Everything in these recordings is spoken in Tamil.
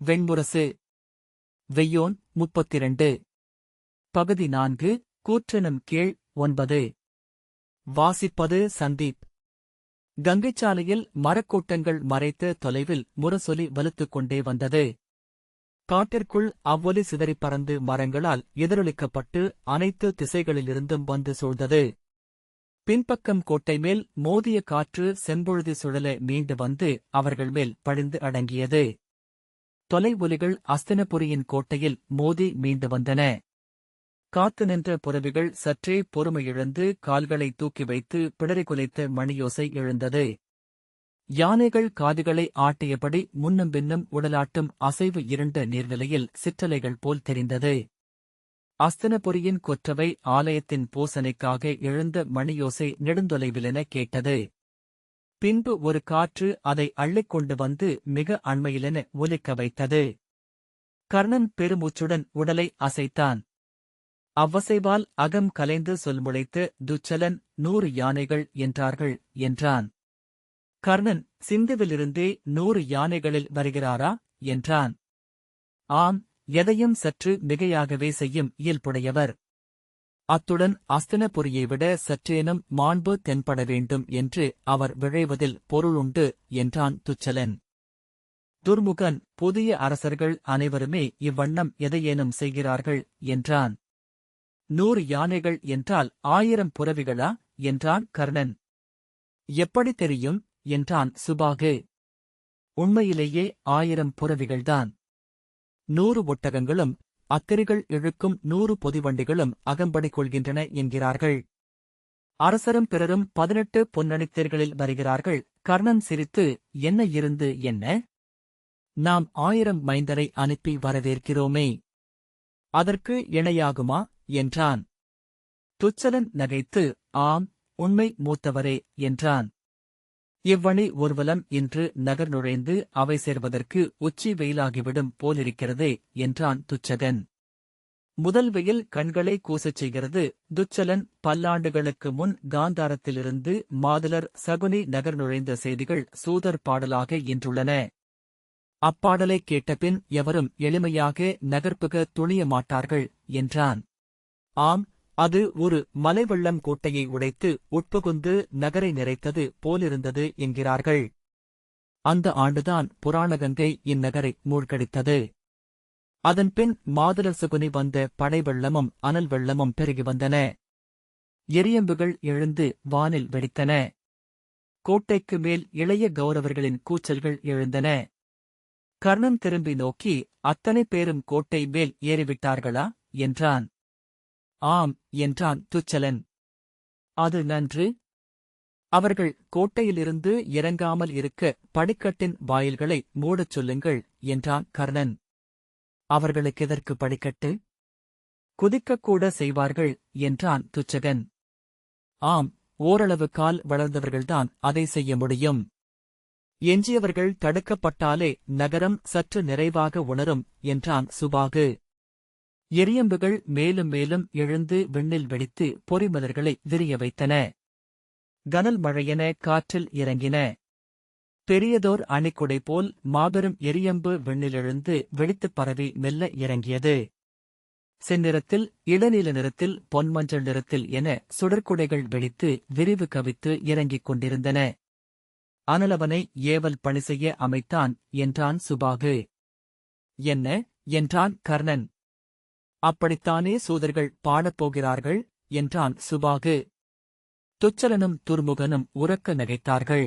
வெண்முரசு. வெய்யோன் 32. பகுதி 4. கூற்றெனும் கீழ் 9. வாசிப்பது சந்தீப். கங்கைச்சாலையில் மரக்கூட்டங்கள் மறைத்த தொலைவில் முரசொலி வலுத்துக் கொண்டே வந்தது. காட்டிற்குள் அவ்வொலி சிதறிப் பறந்து மரங்களால் எதிரொலிக்கப்பட்டு அனைத்து திசைகளிலிருந்தும் வந்து சூழ்ந்தது. பின்பக்கம் கோட்டை மேல் மோதிய காற்று செம்பொழுதி சுழல மீண்டு வந்து அவர்கள் மேல் பழிந்து அடங்கியது. தொலை ஒலிகள் அஸ்தினபுரியின் கோட்டையில் மோதி மீண்டு வந்தன. காத்து நின்ற புறவிகள் சற்றே பொறுமையிழந்து கால்களை தூக்கி வைத்து பிடரிகுலைத்த மணியோசை எழுந்தது. யானைகள் காதுகளை ஆட்டியபடி முன்னும் பின்னும் உடலாட்டும் அசைவு இருண்ட நீர்நிலையில் சிற்றலைகள் போல் தெரிந்தது. அஸ்தினபுரியின் கொற்றவை ஆலயத்தின் பூசனைக்காக எழுந்த மணியோசை நெடுந்தொலைவிலென கேட்டது. பின்பு ஒரு காற்று அதை அள்ளிக்கொண்டு வந்து மிக அண்மையிலென ஒலிக்க வைத்தது. கர்ணன் பெருமூச்சுடன் உடலை அசைத்தான். அவ்வசைவால் அகம் கலைந்து சொல்முளைத்து துச்சலன் 100 யானைகள் என்றார்கள் என்றான். கர்ணன் சிந்துவிலிருந்தே 100 யானைகளில் வருகிறாரா என்றான். ஆம், எதையும் சற்று மிகையாகவே செய்யும் இயல்புடையவர். அத்துடன் அஸ்தினபுரியை விட சற்றேனும் மாண்பு தென்பட வேண்டும் என்று அவர் விழைவதில் பொருளுண்டு என்றான் துச்சலன். துர்முகன் புதிய அரசர்கள் அனைவருமே இவ்வண்ணம் எதையேனும் செய்கிறார்கள் என்றான். 100 யானைகள் என்றால் 1000 புரவிகளா என்றான் கர்ணன். எப்படி தெரியும் என்றான் சுபாகு. உண்மையிலேயே 1000 புரவிகள்தான். 100 ஒட்டகங்களும் அத்திரிகள் இழுக்கும் 100 பொதிவண்டிகளும் அகம்படி கொள்கின்றன என்கிறார்கள். அரசரும் பிறரும் 18 பொன்னணித்தேர்களில் வருகிறார்கள். கர்ணன் சிரித்து, என்ன இருந்து என்ன? நாம் 1000 மைந்தரை அனுப்பி வரவேற்கிறோமே, அதற்கு இணையாகுமா என்றான். துச்சலன் நகைத்து, ஆம், உண்மை மூத்தவரே என்றான். இவ்வழி ஊர்வலம் இன்று நகர் நுழைந்து அவை சேர்வதற்கு உச்சி வெயிலாகிவிடும் போலிருக்கிறதே என்றான் துச்சகன். முதல் வெயில் கண்களை கூசச் செய்கிறது. துச்சலன் பல்லாண்டுகளுக்கு முன் காந்தாரத்திலிருந்து மாதலர் சகுனி நகர் நுழைந்த செய்திகள் சூதர் பாடலாக இன்றுள்ளன. அப்பாடலைக் கேட்டபின் எவரும் எளிமையாக நகர்ப்புக துணிய மாட்டார்கள் என்றான். ஆம், அது ஒரு மலைவெள்ளம் கோட்டையை உடைத்து உட்புகுந்து நகரை நிறைத்தது போலிருந்தது என்கிறார்கள். அந்த ஆண்டுதான் புராணகங்கை இந்நகரை மூழ்கடித்தது. அதன்பின் மாதலர் சகுனி வந்த படை வெள்ளமும் அனல் வெள்ளமும் பெருகி வந்தன. எரியம்புகள் எழுந்து வானில் வெடித்தன. கோட்டைக்கு மேல் இளைய கௌரவர்களின் கூச்சல்கள் எழுந்தன. கர்ணன் திரும்பி நோக்கி, அத்தனை பேரும் கோட்டை மேல் ஏறிவிட்டார்களா என்றான். ஆம் என்றான் துச்சலன். அது நன்று. அவர்கள் கோட்டையிலிருந்து இறங்காமல் இருக்க படிக்கட்டின் வாயில்களை மூடச் சொல்லுங்கள் என்றான் கர்ணன். அவர்களுக்கெதற்கு படிக்கட்டு? குதிக்கக்கூட செய்வார்கள் என்றான் துச்சகன். ஆம், ஓரளவு கால் வளர்ந்தவர்கள்தான் அதை செய்ய முடியும். எஞ்சியவர்கள் தடுக்கப்பட்டாலே நகரம் சற்று நிறைவாக உணரும் என்றான் சுபாகு. எரியம்புகள் மேலும் மேலும் எழுந்து விண்ணில் வெடித்து பொறிமலர்களை விரிய வைத்தன. கனல் மழையென காற்றில் இறங்கின. பெரியதோர் அணிக்குடை போல் மாபெரும் எரியம்பு விண்ணிலெழுந்து வெடித்துப் பரவி மெல்ல இறங்கியது. செந்நிறத்தில், இளநீல நிறத்தில், பொன்மஞ்சள் நிறத்தில் என சுடற்குடைகள் வெடித்து விரிவு கவித்து இறங்கிக் கொண்டிருந்தன. அனலவனை ஏவல் பணி செய்ய அமைத்தான் என்றான் சுபாகு. என்ன என்றான் கர்ணன். அப்படித்தானே சூதர்கள் பாடப்போகிறார்கள் என்றான் சுபாகு. துச்சலனும் துர்முகனும் உரக்க நகைத்தார்கள்.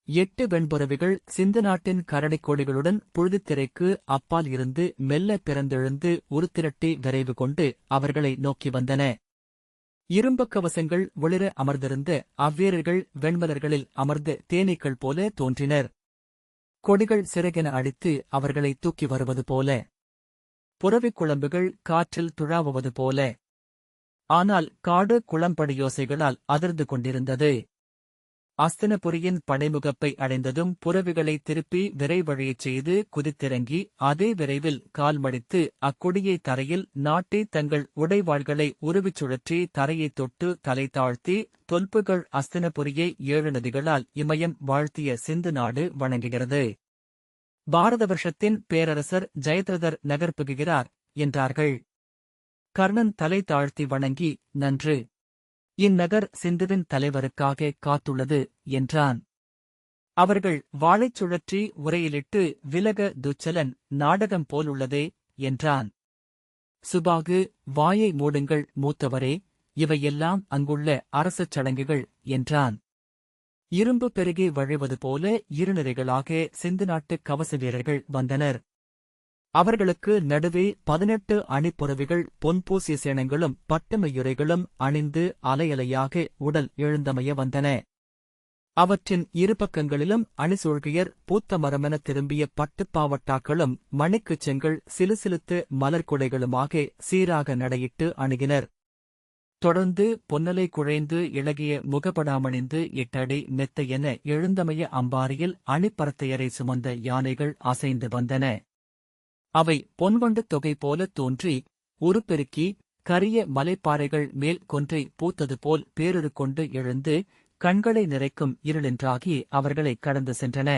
8 வெண்புறவிகள் சிந்து நாட்டின் கரடிக் கொடிகளுடன் புழுதித்திரைக்கு அப்பால் இருந்து மெல்ல பிறந்தெழுந்து உருத்திரட்டி விரைவு கொண்டு அவர்களை நோக்கி வந்தன. இரும்புக் கவசங்கள் ஒளிர அமர்ந்திருந்த அவ்வீரர்கள் வெண்மலர்களில் அமர்ந்த தேனீக்கள் போல தோன்றினர். கொடிகள் சிறகென அடித்து அவர்களை தூக்கி வருவது போல, புறவிக் குழம்புகள் காற்றில் துழாவுவது போல. ஆனால் காடு குளம்படியோசைகளால் அதிர்ந்து கொண்டிருந்தது. அஸ்தினபுரியின் படைமுகப்பை அடைந்ததும் புறவிகளை திருப்பி விரைவழியச் செய்து குதித்திறங்கி அதே விரைவில் கால் மடித்து அக்கொடியை தரையில் நாட்டி தங்கள் உடைவாள்களை உருவிச் சுழற்றி தரையைத் தொட்டு தலை தாழ்த்தி தொல்புகள் அஸ்தினபுரியை 7 நதிகளால் இமயம் வாழ்த்திய சிந்து நாடு வணங்குகிறது. பாரத வருஷத்தின் பேரரசர் ஜெயத்ரதர் நகர்ப்புகிறார் என்றார்கள். கர்ணன் தலை தாழ்த்தி வணங்கி, நன்று. இந்நகர் சிந்துவின் தலைவருக்காக காத்துள்ளது என்றான். அவர்கள் வாளைச் சுழற்றி உரையிலிட்டு, விலக துச்சலன், நாடகம் போலுள்ளதே என்றான். சுபாகு, வாயை மூடுங்கள் மூத்தவரே, இவையெல்லாம் அங்குள்ள அரசச் சடங்குகள் என்றான். இரும்பு பெருகி வழிவது போல இருநிறைகளாக சிந்து நாட்டுக் கவச வீரர்கள் வந்தனர். அவர்களுக்கு நடுவே 18 அணிப்புறவிகள் பொன்பூசிய சேனங்களும் பட்டுமையுறைகளும் அணிந்து அலையலையாக உடல் எழுந்தமைய வந்தன. அவற்றின் இருபக்கங்களிலும் அணிசூழ்கியர் பூத்த மரமென திரும்பிய பட்டுப்பாவட்டாக்களும் மணிக்குச் செங்கல் சிலுசிலுத்து மலர்குடைகளுமாக சீராக நடையிட்டு அணுகினர். தொடர்ந்து பொன்னலை குழைந்து இளகிய முகப்படாமணிந்து 8 அடி மெத்தையென எழுந்தமைய அம்பாரியில் அணிப்பரத்தையரை சுமந்த யானைகள் அசைந்து வந்தன. அவை பொன்வண்டு தொகை போல தோன்றி, உருப்பெருக்கி, கரிய மலைப்பாறைகள் மேல் கொன்றை பூத்தது போல் பேருரு கொண்டு எழுந்து, கண்களை நிறைக்கும் இருளின்றாகி அவர்களை கடந்து சென்றன.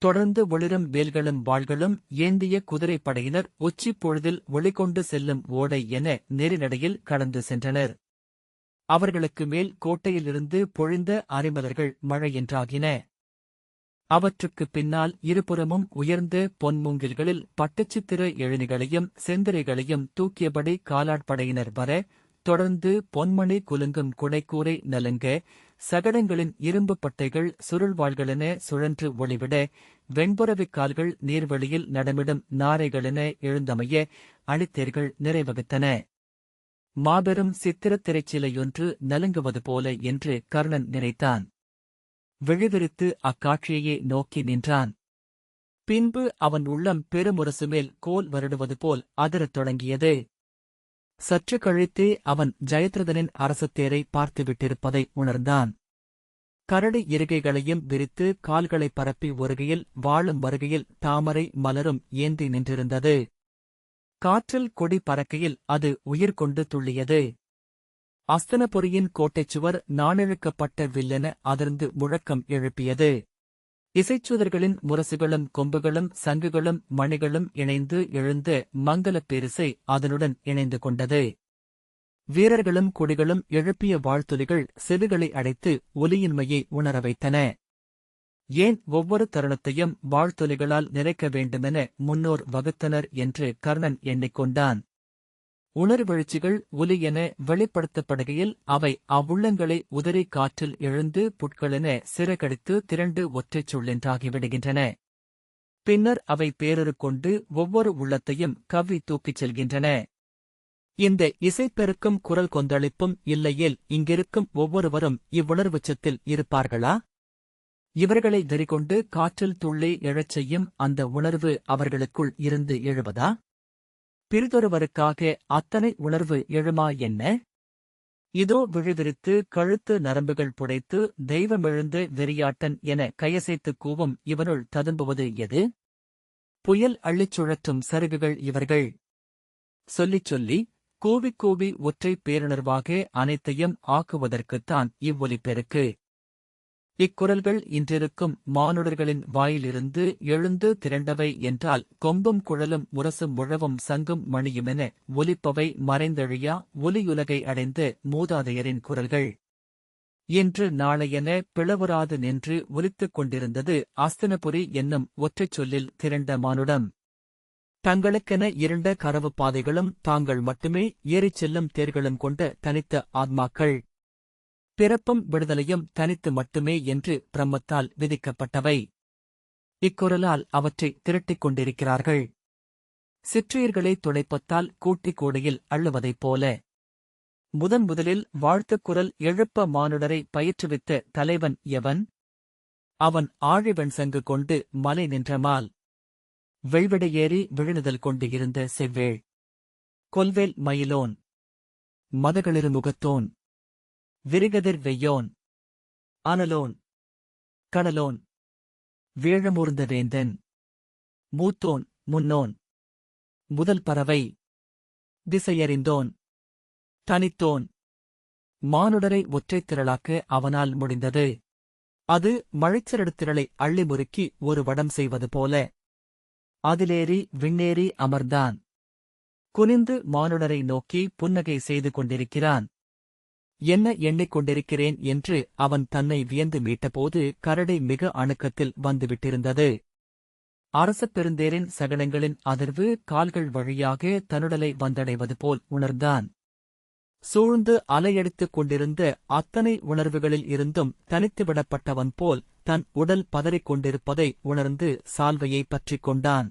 தொடர்ந்து ஒளிரும் வேல்களும் வாள்களும் ஏந்திய குதிரைப்படையினர் உச்சிப் பொழுதில் ஒளிகொண்டு செல்லும் ஓடை என நெறிநடையில் கடந்து சென்றனர். அவர்களுக்கு மேல் கோட்டையிலிருந்து பொழிந்த அரிமலர்கள் மழையென்றாகின. அவற்றுக்குப் பின்னால் இருபுறமும் உயர்ந்த பொன்மூங்கில்களில் பட்டுச்சித்திர எழுநிகளையும் செந்திரைகளையும் தூக்கியபடி காலாட்படையினர் வர, தொடர்ந்து பொன்மணி குலுங்கும் குடைக்கூரை நலுங்க, சகடங்களின் இரும்புப் பட்டைகள் சுருள்வாள்களென சுழன்று ஒளிவிட, வெண்புறவிக் கால்கள் நீர்வெளியில் நடமிடும் நாரைகளென எழுந்தமைய அணித்தேர்கள் நிறைவகுத்தன. மாபெரும் சித்திரத் திரைச்சிலையொன்று நலுங்குவது போல என்று கர்ணன் நினைத்தான். விழிவிரித்து அக்காட்சியையே நோக்கி நின்றான். பின்பு அவன் உள்ளம் பெருமுரசுமேல் கோல் வருடுவது போல் அதிரத் தொடங்கியது. சற்று கழித்தே அவன் ஜெயத்ரதனின் அரசத்தேரை பார்த்துவிட்டிருப்பதை உணர்ந்தான். கரடி இருகைகளையும் விரித்து கால்களைப் பரப்பி ஒருகையில் வாளும் வருகையில் தாமரை மலரும் ஏந்தி நின்றிருந்தது. காற்றில் கொடி பறக்கையில் அது உயிர் கொண்டு துள்ளியது. அஸ்தனபுரியின் கோட்டைச்சுவர் நாணிழுக்கப்பட்ட வில்லென அதிர்ந்து முழக்கம் எழுப்பியது. இசைச்சுதர்களின் முரசுகளும் கொம்புகளும் சங்குகளும் மணிகளும் இணைந்து எழுந்த மங்கலப் பேரிசை அதனுடன் இணைந்து கொண்டது. வீரர்களும் கொடிகளும் எழுப்பிய வாழ்த்துலிகள் செவிகளை அடைத்து ஒலியின்மையை உணர வைத்தன. ஏன் ஒவ்வொரு தருணத்தையும் வாழ்த்துலிகளால் நிறைக்க வேண்டுமென முன்னோர் வகுத்தனர் என்று கர்ணன் எண்ணிக்கொண்டான். உணர்வெழுச்சிகள் ஒலி என வெளிப்படுத்தப்படுகையில் அவை அவ்வுள்ளங்களை உதறி காற்றில் எழுந்து புட்களென சிறகடித்து திரண்டு ஒற்றைச் சொல்லென்றாகிவிடுகின்றன. பின்னர் அவை பேரரு கொண்டு ஒவ்வொரு உள்ளத்தையும் கவ்வி தூக்கிச் செல்கின்றன. இந்த இசைப்பெருக்கும் குரல் கொந்தளிப்பும் இல்லையேல் இங்கிருக்கும் ஒவ்வொருவரும் இவ்வுணர்வுச்சத்தில் இருப்பார்களா? இவர்களை வெறிகொண்டு காற்றில் துள்ளி எழச் செய்யும் அந்த உணர்வு அவர்களுக்குள் இருந்து எழுவதா? பிறிதொருவருக்காக அத்தனை உணர்வு எழுமா என்ன? இதோ விழிவிரித்து கழுத்து நரம்புகள் புடைத்து தெய்வமெழுந்த வெறியாட்டன் என கையசைத்துக் கூவும் இவனுள் ததும்புவது எது? புயல் அள்ளிச் சுழற்றும் சருகுகள் இவர்கள். சொல்லிச் சொல்லி, கூவிக் கூவி ஒற்றைப் பேருணர்வாக அனைத்தையும் ஆக்குவதற்குத்தான் இவ்வொலிப்பெருக்கு. இக்குரல்கள் இன்றிருக்கும் மானுடர்களின் வாயிலிருந்து எழுந்து திரண்டவை என்றால் கொம்பும் குழலும் முரசும் முழவும் சங்கும் மணியுமென ஒலிப்பவை மறைந்தழியா ஒலியுலகை அடைந்த மூதாதையரின் குரல்கள். இன்று நாளையென பிளவுறாது நின்று ஒலித்துக் கொண்டிருந்தது அஸ்தினபுரி என்னும் ஒற்றைச் சொல்லில் திரண்ட மானுடம். தங்களுக்கென இருண்ட கரவு பாதைகளும் தாங்கள் மட்டுமே ஏறிச் செல்லும் தேர்களும் கொண்ட தனித்த ஆத்மாக்கள். பிறப்பும் விடுதலையும் தனித்து மட்டுமே என்று பிரம்மத்தால் விதிக்கப்பட்டவை. இக்குரலால் அவற்றை திரட்டிக் கொண்டிருக்கிறார்கள். சிற்றுயிர்களை துடைப்பத்தால் கூட்டிக் கூடையில் அள்ளுவதைப் போல. முதலில் வாழ்த்துக் குரல் எழுப்ப மானுடரை பயிற்றுவித்த தலைவன் எவன்? அவன் ஆழிவெண் சங்கு கொண்டு மலை நின்றமால். வெள்விடையேறி விழுனுதல் கொண்டு இருந்த செவ்வேள். கொல்வேல் மயிலோன். மதகளிரு முகத்தோன். விரிகதிர் வெய்யோன். அனலோன். கனலோன். வேழமூர்ந்த வேந்தன். மூத்தோன் முன்னோன். முதல் பறவை. திசையறிந்தோன். தனித்தோன். மானுடரை ஒற்றைத் திரளாக்க அவனால் முடிந்தது. அது மழைச்சரடுத்திரளை அள்ளி முறுக்கி ஒரு வடம் செய்வது போல. அதிலேறி விண்ணேறி அமர்ந்தான். குனிந்து மானுடரை நோக்கி புன்னகை செய்து கொண்டிருக்கிறான். என்ன எண்ணிக் கொண்டிருக்கிறேன் என்று அவன் தன்னை வியந்து மீட்டபோது கரடி மிக அணுக்கத்தில் வந்துவிட்டிருந்தது. அரச பெருந்தேரின் சகலங்களின் அதிர்வு கால்கள் வழியாக தன்னுடலை வந்தடைவது போல் உணர்ந்தான். சூழ்ந்து அலையடித்துக் கொண்டிருந்த அத்தனை உணர்வுகளில் இருந்தும் தனித்துவிடப்பட்டவன் போல் தன் உடல் பதறிக் கொண்டிருப்பதை உணர்ந்து சால்வையை பற்றிக் கொண்டான்.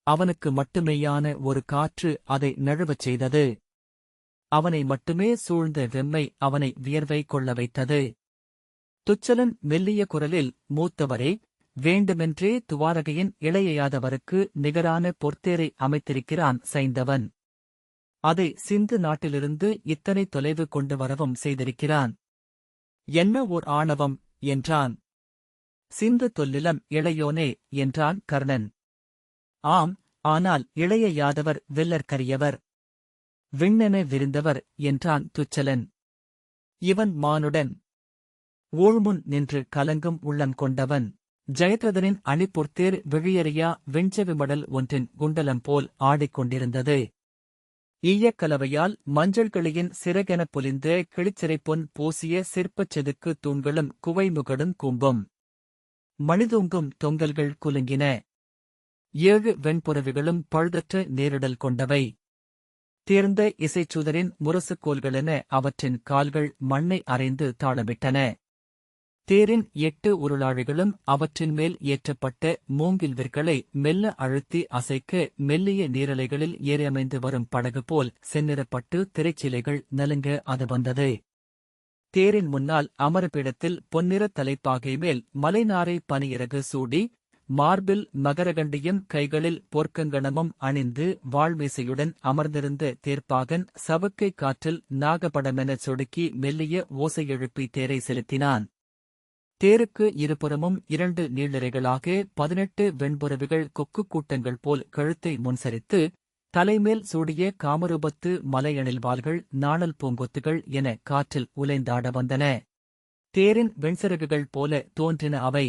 அவனுக்கு மட்டுமேயான ஒரு காற்று அதை நழுவச் செய்தது. அவனை மட்டுமே சூழ்ந்த வெம்மை அவனை வியர்வை கொள்ள வைத்தது. துச்சலன் மெல்லிய குரலில், மூத்தவரே, வேண்டுமென்றே துவாரகையின் இளையாதவருக்கு நிகரான பொற்தேரை அமைத்திருக்கிறான் சைந்தவன். அதை சிந்து நாட்டிலிருந்து இத்தனை தொலைவு கொண்டு வரவும் செய்திருக்கிறான். என்ன ஓர் ஆணவம் என்றான். சிந்து தொல்லிலம் இளையோனே என்றான் கர்ணன். ஆம், ஆனால் இளைய யாதவர் வெல்லற்கரியவர், விண்ணென விரிந்தவர் என்றான் துச்சலன். இவன் மானுடன் ஊழ்முன் நின்று கலங்கும் உள்ளம் கொண்டவன். ஜெயத்ரதனின் அணிப்பொற்தேர் விழியறியா வெஞ்சவிமடல் ஒன்றின் குண்டலம் போல் ஆடிக்கொண்டிருந்தது. ஈயக்கலவையால் மஞ்சள் கிளியின் சிறகெனப் பொலிந்த கிளிச்சிறைப்பொன் பூசிய சிற்பச் செதுக்கு தூண்களும் குவைமுகடும் கூம்பும் மணிதூங்கும் தொங்கல்கள் குலுங்கின. 7 வெண்புறவிகளும் பழுதற்ற நேரிடல் கொண்டவை. தேர்ந்த இசைச்சுதரின் முரசுக்கோல்களென அவற்றின் கால்கள் மண்ணை அரைந்து தாளமிட்டன. தேரின் 8 உருளாழிகளும் அவற்றின் மேல் ஏற்றப்பட்ட மூங்கில் விற்களை மெல்ல அழுத்தி அசைக்க மெல்லிய நீரலைகளில் ஏறியமைந்து வரும் படகு போல் செந்நிறப்பட்டு திரைச்சிலைகள் நலுங்க அது வந்தது. தேரின் முன்னால் அமரப்பீடத்தில் பொன்னிற தலைப்பாகை மேல் மலைநாரை பனியிறகு சூடி, மார்பில் மகரகண்டியும் கைகளில் பொற்கங்கணமும் அணிந்து வாழ்மீசையுடன் அமர்ந்திருந்த தேர்ப்பாகன் சவுக்கை காற்றில் நாகபடமெனச் சொடுக்கி மெல்லிய ஓசை எழுப்பி தேரை செலுத்தினான். தேருக்கு இருபுறமும் 2 நீளிரைகளாக 18 வெண்புறவிகள் கொக்கு கூட்டங்கள் போல் கழுத்தை முன்சரித்து, தலைமேல் சூடிய காமரூபத்து மலையணில் வாள்கள் நாணல் பூங்கொத்துகள் என காற்றில் உலைந்தாட வந்தன. தேரின் வெண்சிறகுகள் போல தோன்றின அவை.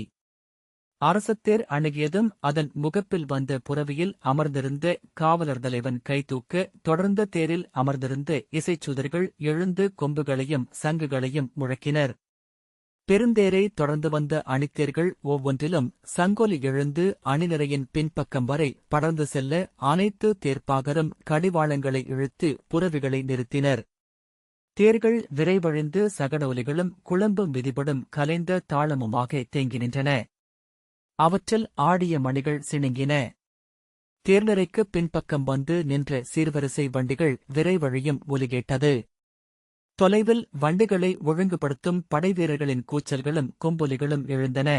அரசத்தேர் அணுகியதும் அதன் முகப்பில் வந்த புறவியில் அமர்ந்திருந்த காவலர் தலைவன் கைதூக்க தொடர்ந்த தேரில் அமர்ந்திருந்த இசைச்சுதர்கள் எழுந்து கொம்புகளையும் சங்குகளையும் முழக்கினர். பெருந்தேரை தொடர்ந்து வந்த அணித்தேர்கள் ஒவ்வொன்றிலும் சங்கொலி எழுந்து அணிநிரையின் பின்பக்கம் வரை படர்ந்து செல்ல அனைத்து தேர்ப்பாகரும் கடிவாளங்களை இழுத்து புறவிகளை நிறுத்தினர். தேர்கள் விரைவழிந்து சகட ஒலிகளும் குழம்பு மிதிபடும் கலைந்த தாளமுமாக தேங்கி நின்றன. அவற்றில் ஆடிய மணிகள் சிணுங்கின. தேர்நிறைக்குப் பின்பக்கம் வந்து நின்ற சீர்வரிசை வண்டிகள் விரைவழியும் ஒலி கேட்டது. தொலைவில் வண்டிகளை ஒழுங்குபடுத்தும் படைவீரர்களின் கூச்சல்களும் கொம்பொலிகளும் எழுந்தன.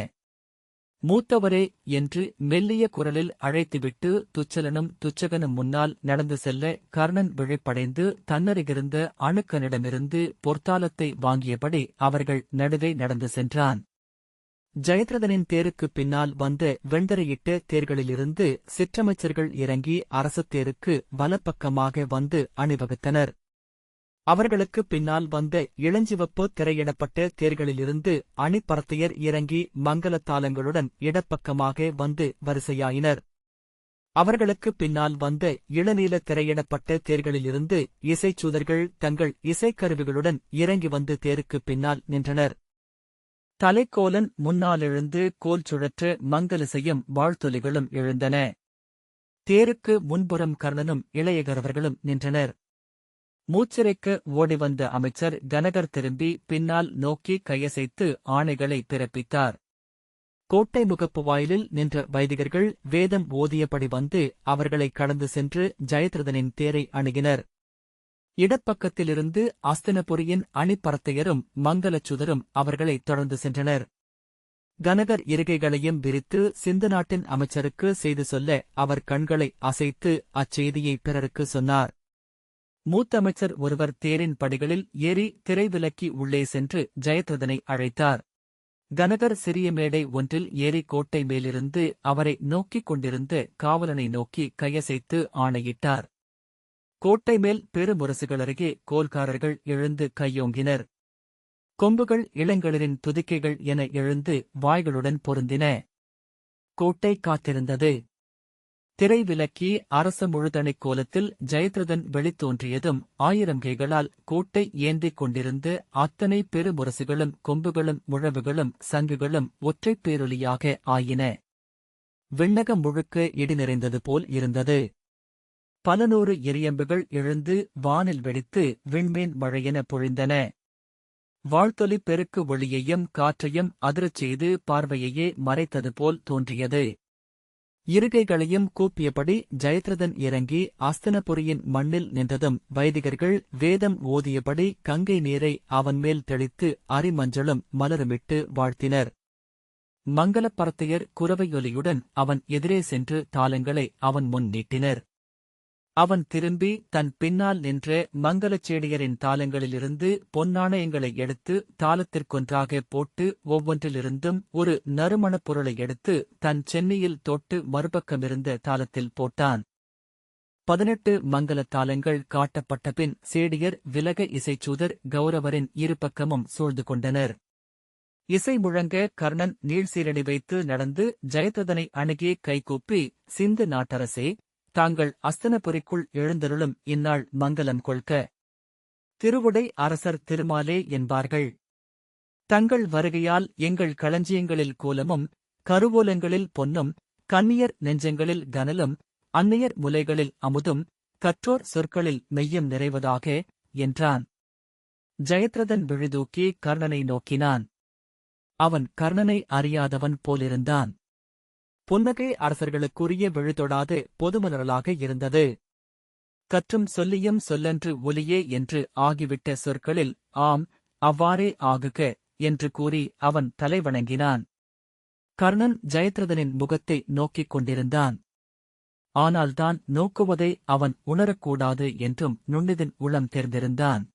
மூத்தவரே என்று மெல்லிய குரலில் அழைத்துவிட்டு துச்சலனும் துச்சகனும் முன்னால் நடந்து செல்ல கர்ணன் விழிப்படைந்து தன்னருகிருந்த அணுக்கனிடமிருந்து பொற்தாளத்தை வாங்கியபடி அவர்கள் நடுவே நடந்து சென்றான். ஜெயத்ரதனின் தேருக்குப் பின்னால் வந்த வெண்தரையிட்ட தேர்களிலிருந்து சிற்றமைச்சர்கள் இறங்கி அரசத்தேருக்கு வலப்பக்கமாக வந்து அணிவகுத்தனர். அவர்களுக்குப் பின்னால் வந்த இளஞ்சிவப்பு திரையிடப்பட்ட தேர்களிலிருந்து அணிப்பறத்தையர் இறங்கி மங்கலத்தாளங்களுடன் இடப்பக்கமாக வந்து வரிசையாயினர். அவர்களுக்குப் பின்னால் வந்த இளநீல திரையிடப்பட்ட தேர்களிலிருந்து இசைச்சூதர்கள் தங்கள் இசைக்கருவிகளுடன் இறங்கி வந்து தேருக்குப் பின்னால் நின்றனர். தலைக்கோலன் முன்னாலெழுந்து கோல் சுழற்ற மங்கலிசையும் வாழ்த்தொலிகளும் எழுந்தன. தேருக்கு முன்புறம் கர்ணனும் இளையகரவர்களும் நின்றனர். மூச்சிறைக்க ஓடிவந்த அமைச்சர் கனகர் திரும்பி பின்னால் நோக்கி கையசைத்து ஆணைகளை பிறப்பித்தார். கோட்டை முகப்பு வாயிலில் நின்ற வைதிகர்கள் வேதம் ஓதியபடி வந்து அவர்களை கடந்து சென்று ஜெயத்ரதனின் தேரை அணுகினர். இடப்பக்கத்திலிருந்து அஸ்தினபுரியின் அணிப்பறத்தையரும் மங்கலச்சுதரும் அவர்களை தொடர்ந்து சென்றனர். கனகர் இருகைகளையும் விரித்து சிந்து நாட்டின் அமைச்சருக்கு செய்து சொல்ல அவர் கண்களை அசைத்து அச்செய்தியை பிறருக்கு சொன்னார். மூத்த அமைச்சர் ஒருவர் தேரின் படிகளில் ஏறி திரைவிலக்கி உள்ளே சென்று ஜெயத்ரதனை அழைத்தார். கனகர் சிறிய மேடை ஒன்றில் ஏறி கோட்டை மேலிருந்து அவரை நோக்கிக் கொண்டிருந்த காவலனை நோக்கி கையசைத்து ஆணையிட்டார். கோட்டை மேல் பெருமுரசுகளருகே கோல்காரர்கள் எழுந்து கையோங்கினர். கொம்புகள் இளங்களிரின் துதிக்கைகள் என எழுந்து வாய்களுடன் பொருந்தின. கோட்டை காத்திருந்தது. திரை விலக்கி அரச முழுதணிக் கோலத்தில் ஜெயத்ரதன் வெளித்தோன்றியதும் 1000 கைகளால் கோட்டை ஏந்திக் கொண்டிருந்த அத்தனை பெருமுரசுகளும் கொம்புகளும் முழவுகளும் சங்குகளும் ஒற்றைப் பேரொலியாக ஆயின. விண்ணகம் முழுக்க இடி நிறைந்தது போல் இருந்தது. பல நூறு எரியம்புகள் எழுந்து வானில் வெடித்து விண்மீன் மழையென பொழிந்தன. வாழ்த்தொலி பெருக்கு ஒளியையும் காற்றையும் அதிரச் செய்து பார்வையையே மறைத்தது போல் தோன்றியது. இருகைகளையும் கூப்பியபடி ஜெயத்ரதன் இறங்கி அஸ்தினபுரியின் மண்ணில் நின்றதும் வைதிகர்கள் வேதம் ஓதியபடி கங்கை நீரை அவன் மேல் தெளித்து அரிமஞ்சளும் மலருமிட்டு வாழ்த்தினர். மங்களப்பரத்தையர் குரவையொலியுடன் அவன் எதிரே சென்று தாளங்களை அவன் முன் நீட்டினர். அவன் திரும்பி தன் பின்னால் நின்ற மங்களச்சேடியரின் தாளங்களிலிருந்து பொன்னாணயங்களை எடுத்து தாளத்திற்கொன்றாக போட்டு ஒவ்வொன்றிலிருந்தும் ஒரு நறுமணப் பொருளை எடுத்து தன் சென்னியில் தொட்டு மறுபக்கமிருந்த தாளத்தில் போட்டான். 18 மங்கலத் தாளங்கள் காட்டப்பட்டபின் சேடியர் விலக இசைச்சூதர் கௌரவரின் இருபக்கமும் சூழ்ந்து கொண்டனர். இசை முழங்க கர்ணன் நீள்சீரடி வைத்து நடந்து ஜெயத்ரதனை அணுகி கைகூப்பி, சிந்து நாட்டரசே, தாங்கள் அஸ்தினபுரிக்குள் எழுந்தருளும் இந்நாள் மங்கலம் கொள்க. திருவுடை அரசர் திருமாலே என்பார்கள். தங்கள் வருகையால் எங்கள் களஞ்சியங்களில் கோலமும் கருவூலங்களில் பொன்னும் கன்னியர் நெஞ்சங்களில் கனலும் அந்நியர் முலைகளில் அமுதும் கற்றோர் சொற்களில் மெய்யும் நிறைவதாக என்றான். ஜெயத்ரதன் விழிதூக்கி கர்ணனை நோக்கினான். அவன் கர்ணனை அறியாதவன் போலிருந்தான். புன்னகை அரசர்களுக்குரிய விழுதொடாது பொதுமலர்களாக இருந்தது. கற்றும் சொல்லியும் சொல்லன்று ஒலியே என்று ஆகிவிட்ட சொற்களில் ஆம், அவ்வாறே ஆகுக என்று கூறி அவன் தலைவணங்கினான். கர்ணன் ஜெயத்ரதனின் முகத்தை நோக்கிக் கொண்டிருந்தான். ஆனால் தான் நோக்குவதை அவன் உணரக்கூடாது என்றும் நுண்ணிதின் உளம் தேர்ந்திருந்தான்.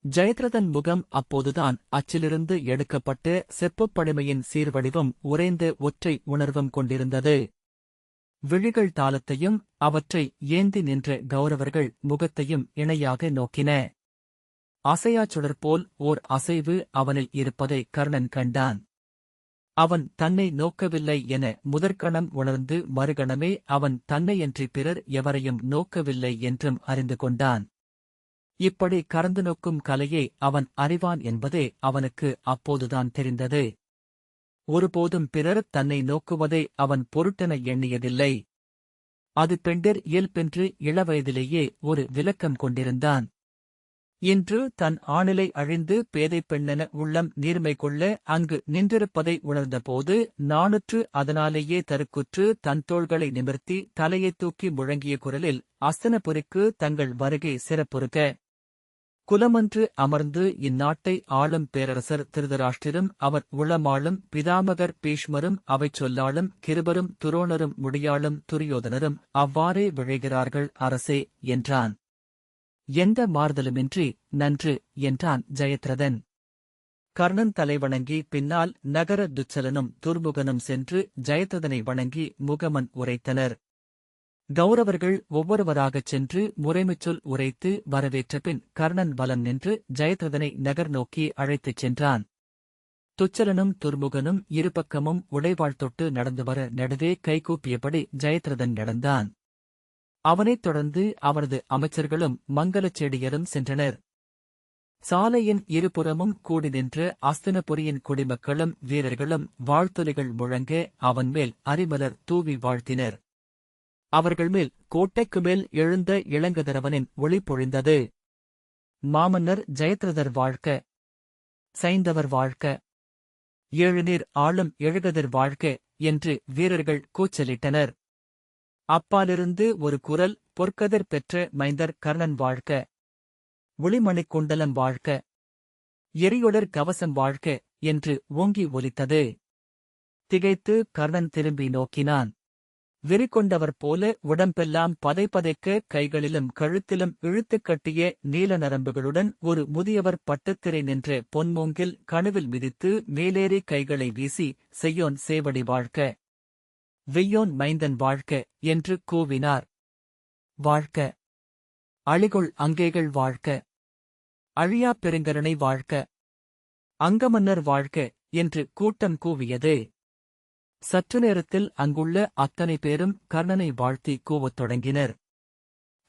ஜெயத்ரதன் முகம் அப்போதுதான் அச்சிலிருந்து எடுக்கப்பட்டு செப்புப்படிமையின் சீர்வடிவும் உறைந்த ஒற்றை உணர்வும் கொண்டிருந்தது. விழிகள் தாளத்தையும் அவற்றை ஏந்தி நின்ற கௌரவர்கள் முகத்தையும் இணையாக நோக்கின. அசையாச்சுடர்போல் ஓர் அசைவு அவனில் இருப்பதை கர்ணன் கண்டான். அவன் தன்னை நோக்கவில்லை என முதற்கணம் உணர்ந்து மறுகணமே அவன் தன்னையன்றி பிறர் எவரையும் நோக்கவில்லை என்றும் அறிந்து கொண்டான். இப்படி கறந்து நோக்கும் கலையை அவன் அறிவான் என்பதே அவனுக்கு அப்போதுதான் தெரிந்தது. ஒருபோதும் பிறர் தன்னை நோக்குவதை அவன் பொருட்டென எண்ணியதில்லை. அது பெண்டிர் இயல்பென்று இளவயதிலேயே ஒரு விலக்கம் கொண்டிருந்தான். இன்று தன் ஆணிலை அழிந்து பேதைப் பெண்ணென உள்ளம் நீர்மை கொள்ள அங்கு நின்றிருப்பதை உணர்ந்தபோது நாணுற்று அதனாலேயே தருக்குற்று தன் தோள்களை நிமிர்த்தி தலையைத் தூக்கி முழங்கிய குரலில், அஸ்தினபுரிக்கு தங்கள் வருகை சிறப்புறுக. குலமன்று அமர்ந்து இந்நாட்டை ஆளும் பேரரசர் திருதராஷ்டிரரும் அவர் உளமாளும் பிதாமகர் பீஷ்மரும் அவைச் சொல்லாளும் கிருபரும் துரோணரும் முடியாளும் துரியோதனரும் அவ்வாறே விழைகிறார்கள் அரசே என்றான். எந்த மாறுதலுமின்றி நன்று என்றான் ஜெயத்ரதன். கர்ணன் தலைவணங்கி பின்னால் நகர துச்சலனும் துர்முகனும் சென்று ஜெயத்ரதனை வணங்கி முகமன் உரைத்தனர். கௌரவர்கள் ஒவ்வொருவராகச் சென்று முறைமைச்சொல் உரைத்து வரவேற்றபின் கர்ணன் வலம் நின்று ஜெயத்ரதனை நகர் நோக்கி அழைத்துச் சென்றான். துச்சலனும் துர்முகனும் இருபக்கமும் உடைவாள் தொட்டு நடந்து வர நடுவே கைகூப்பியபடி ஜெயத்ரதன் நடந்தான். அவனைத் தொடர்ந்து அவனது அமைச்சர்களும் மங்களச்செடியரும் சென்றனர். சாலையின் இருபுறமும் கூடி நின்ற அஸ்தினபுரியின் குடிமக்களும் வீரர்களும் வாழ்த்தொலிகள் முழங்க அவன் மேல் அரிமலர் தூவி வாழ்த்தினர். அவர்கள் மேல் கோட்டைக்கு மேல் எழுந்த இளங்கதிரவனின் ஒளி பொழிந்தது. மாமன்னர் ஜெயத்ரதர் வாழ்க, சைந்தவர் வாழ்க, ஏழுநீர் ஆளும் எழுகதிர் வாழ்க என்று வீரர்கள் கூச்சலிட்டனர். அப்பாலிருந்து ஒரு குரல், பொற்கதிர் பெற்ற மைந்தர் கர்ணன் வாழ்க, ஒளிமணிக் குண்டலம் வாழ்க, எரியுடர் கவசம் வாழ்க என்று ஓங்கி ஒலித்தது. திகைத்து கர்ணன் திரும்பி நோக்கினான். வெறிகொண்டவர் போல உடம்பெல்லாம் பதைபதைக்க கைகளிலும் கழுத்திலும் இழுத்துக் கட்டிய நீல நரம்புகளுடன் ஒரு முதியவர் பட்டுத்திரை நின்ற பொன்மூங்கில் கணுவில் மிதித்து மேலேறி கைகளை வீசி, செய்யோன் சேவடி வாழ்க, வெய்யோன் மைந்தன் வாழ்க என்று கூவினார். வாழ்க, அழிகொள் அங்கேகள் வாழ்க, அழியாப் பெருங்கருணை வாழ்க, அங்கமன்னர் வாழ்க என்று கூட்டம் கூவியது. சற்று நேரத்தில் அங்குள்ள அத்தனை பேரும் கர்ணனை வாழ்த்தி கூவத் தொடங்கினர்.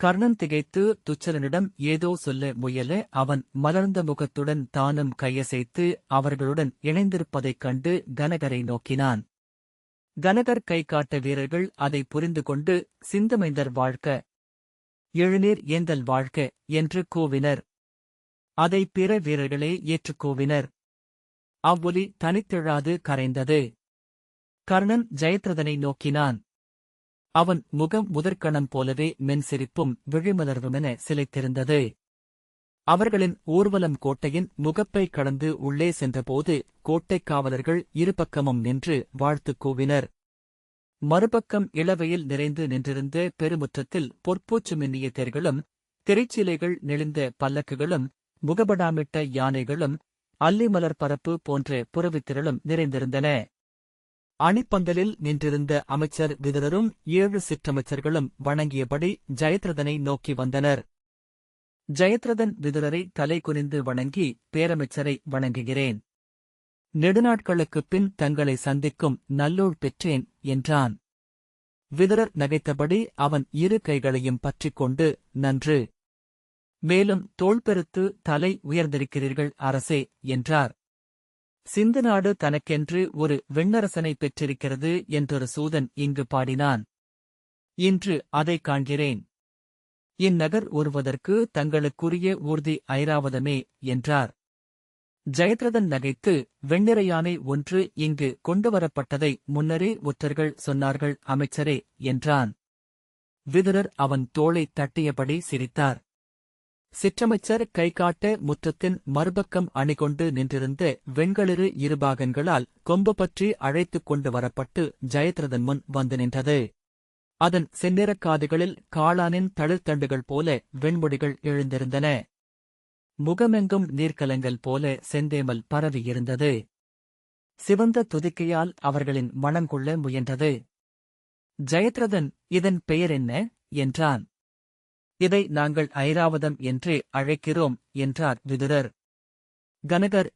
கர்ணன் திகைத்து துச்சலனிடம் ஏதோ சொல்ல முயல அவன் மலர்ந்த முகத்துடன் தானும் கையசைத்து அவர்களுடன் இணைந்திருப்பதைக் கண்டு கனகரை நோக்கினான். கனகர் கை காட்ட வீரர்கள் அதை புரிந்து கொண்டு சிந்தமைந்தர் வாழ்க, எழுநீர் ஏந்தல் வாழ்க என்று கூவினர். அதை பிற வீரர்களே ஏற்றுக் கூவினர். அவ்வொலி தனித்தெழாது கரைந்தது. கர்ணன் ஜெயத்ரதனை நோக்கினான். அவன் முகம் முதற்கணம் போலவே மென்சிரிப்பும் விழிமலர்வுமென சிலைத்திருந்தது. அவர்களின் ஊர்வலம் கோட்டையின் முகப்பை கடந்து உள்ளே சென்றபோது கோட்டைக் காவலர்கள் இருபக்கமும் நின்று வாழ்த்துக் கூவினர். மறுபக்கம் இளவெயில் நிறைந்து நின்றிருந்த பெருமுற்றத்தில் பொற்பூச்சு மின்னிய தேர்களும் திரைச்சீலைகள் நெளிந்த பல்லக்குகளும் முகபடாமிட்ட யானைகளும் அல்லிமலர் பரப்பு போன்ற புறவித்திரளும் நிறைந்திருந்தன. அணிப்பந்தலில் நின்றிருந்த அமைச்சர் விதுரரும் 7 சிற்றமைச்சர்களும் வணங்கியபடி ஜெயத்ரதனை நோக்கி வந்தனர். ஜெயத்ரதன் விதுரரை தலை குனிந்து வணங்கி, பேரமைச்சரை வணங்குகிறேன். நெடுநாட்களுக்குப் பின் தங்களை சந்திக்கும் நல்லூழ் பெற்றேன் என்றான். விதுரர் நகைத்தபடி அவன் 2 கைகளையும் பற்றிக் கொண்டு, நன்று. மேலும் தோள்பெருத்து தலை உயர்ந்திருக்கிறீர்கள் அரசே என்றார். சிந்து நாடு தனக்கென்று ஒரு வெண்ணரசனை பெற்றிருக்கிறது என்றொரு சூதன் இங்கு பாடினான். இன்று அதைக் காண்கிறேன். இந்நகர் ஒருவதற்கு தங்களுக்குரிய ஊர்தி ஐராவதமே என்றார். ஜெயத்ரதன் நகைத்து, வெண்ணிற யானை ஒன்று இங்கு கொண்டுவரப்பட்டதை முன்னரே ஒற்றர்கள் சொன்னார்கள் அமைச்சரே என்றான். விதுரர் அவன் தோளைத் தட்டியபடி சிரித்தார். சிற்றமைச்சர் கைகாட்ட முற்றத்தின் மறுபக்கம் அணிகொண்டு நின்றிருந்த வெண்களிறு இருபாகன்களால் கொம்பு பற்றி அழைத்துக் கொண்டு வரப்பட்டு ஜெயத்ரதன் முன் வந்து நின்றது. அதன் செந்நிறக் காதுகளில் காளானின் தளிர்த்தண்டுகள் போல வெண்முடிகள் எழுந்திருந்தன. முகமெங்கும் நீர்க்கலங்கள் போல செந்தேமல் பரவியிருந்தது. சிவந்த துதிக்கையால் அவர்களின் மனங்கொள்ள முயன்றது. ஜெயத்ரதன், இதன் பெயர் என்ன என்றான். இதை நாங்கள் ஐராவதம் என்றே அழைக்கிறோம் என்றார் விதுரர். கனகர்,